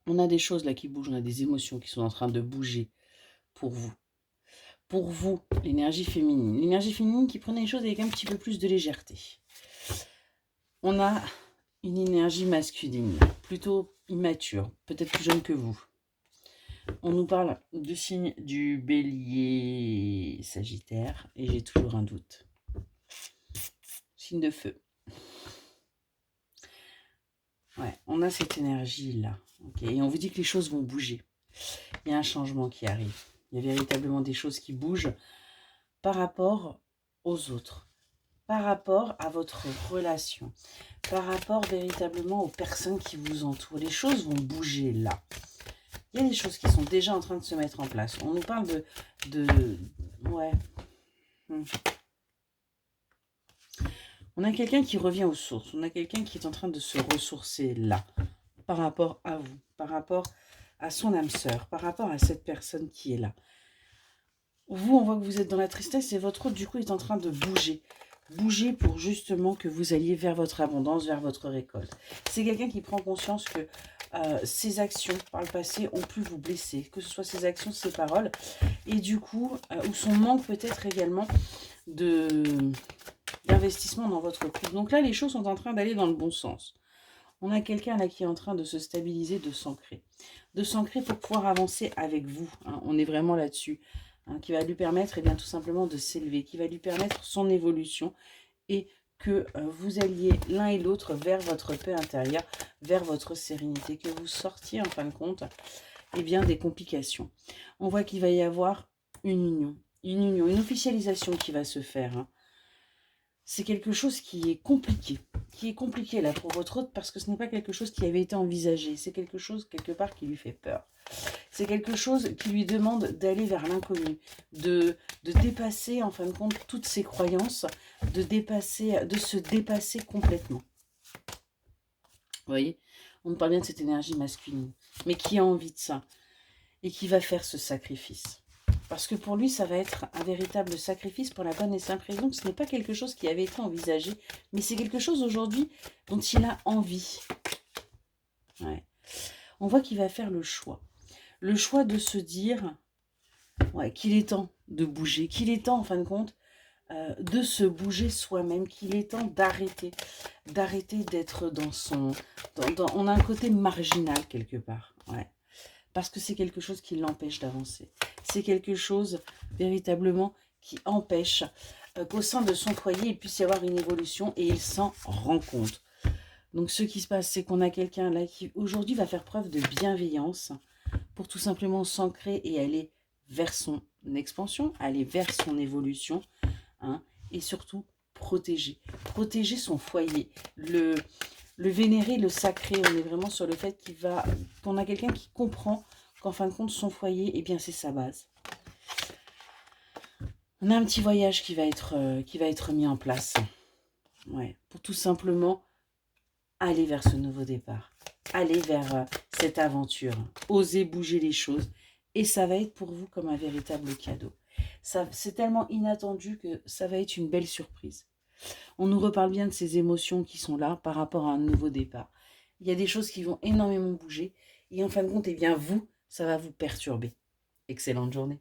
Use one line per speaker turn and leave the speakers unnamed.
On a des choses là qui bougent, on a des émotions qui sont en train de bouger pour vous. Pour vous, l'énergie féminine. L'énergie féminine qui prenait les choses avec un petit peu plus de légèreté. On a une énergie masculine, plutôt immature, peut-être plus jeune que vous. On nous parle du signe du bélier sagittaire, et j'ai toujours un doute. Signe de feu. Ouais, on a cette énergie-là. Okay, et on vous dit que les choses vont bouger. Il y a un changement qui arrive. Il y a véritablement des choses qui bougent par rapport aux autres, par rapport à votre relation, par rapport véritablement aux personnes qui vous entourent. Les choses vont bouger là. Il y a des choses qui sont déjà en train de se mettre en place. On nous parle ouais. On a quelqu'un qui revient aux sources. On a quelqu'un qui est en train de se ressourcer là, par rapport à vous, par rapport à son âme sœur, par rapport à cette personne qui est là. Vous, on voit que vous êtes dans la tristesse et votre autre, du coup, est en train de bouger. Bouger pour justement que vous alliez vers votre abondance, vers votre récolte. C'est quelqu'un qui prend conscience que ses actions par le passé ont pu vous blesser, que ce soit ses actions, ses paroles, et du coup, ou son manque peut-être également d'investissement dans votre couple. Donc là, les choses sont en train d'aller dans le bon sens. On a quelqu'un là qui est en train de se stabiliser, de s'ancrer. De s'ancrer pour pouvoir avancer avec vous. Hein. On est vraiment là-dessus. Hein, qui va lui permettre bien, tout simplement de s'élever, qui va lui permettre son évolution et que vous alliez l'un et l'autre vers votre paix intérieure, vers votre sérénité, que vous sortiez en fin de compte bien, des complications. On voit qu'il va y avoir une union, une officialisation qui va se faire. Hein. C'est quelque chose qui est compliqué là pour votre autre parce que ce n'est pas quelque chose qui avait été envisagé, c'est quelque chose quelque part qui lui fait peur. C'est quelque chose qui lui demande d'aller vers l'inconnu, de dépasser en fin de compte toutes ses croyances, de se dépasser complètement. Vous voyez, on parle bien de cette énergie masculine, mais qui a envie de ça et qui va faire ce sacrifice. Parce que pour lui, ça va être un véritable sacrifice pour la bonne et simple raison que ce n'est pas quelque chose qui avait été envisagé, mais c'est quelque chose aujourd'hui dont il a envie. Ouais. On voit qu'il va faire le choix. Le choix de se dire qu'il est temps de bouger, qu'il est temps, en fin de compte, de se bouger soi-même, qu'il est temps d'arrêter d'être dans son... on a un côté marginal quelque part, ouais. Parce que c'est quelque chose qui l'empêche d'avancer. C'est quelque chose véritablement qui empêche qu'au sein de son foyer, il puisse y avoir une évolution et il s'en rend compte. Donc ce qui se passe, c'est qu'on a quelqu'un là qui aujourd'hui va faire preuve de bienveillance pour tout simplement s'ancrer et aller vers son expansion, aller vers son évolution, hein, et surtout protéger son foyer, le vénérer, le sacrer. On est vraiment sur le fait qu'on a quelqu'un qui comprend qu'en fin de compte, son foyer, c'est sa base. On a un petit voyage qui va être mis en place. Ouais, pour tout simplement aller vers ce nouveau départ. Aller vers cette aventure. Oser bouger les choses. Et ça va être pour vous comme un véritable cadeau. C'est tellement inattendu que ça va être une belle surprise. On nous reparle bien de ces émotions qui sont là par rapport à un nouveau départ. Il y a des choses qui vont énormément bouger. Et en fin de compte, vous, ça va vous perturber. Excellente journée.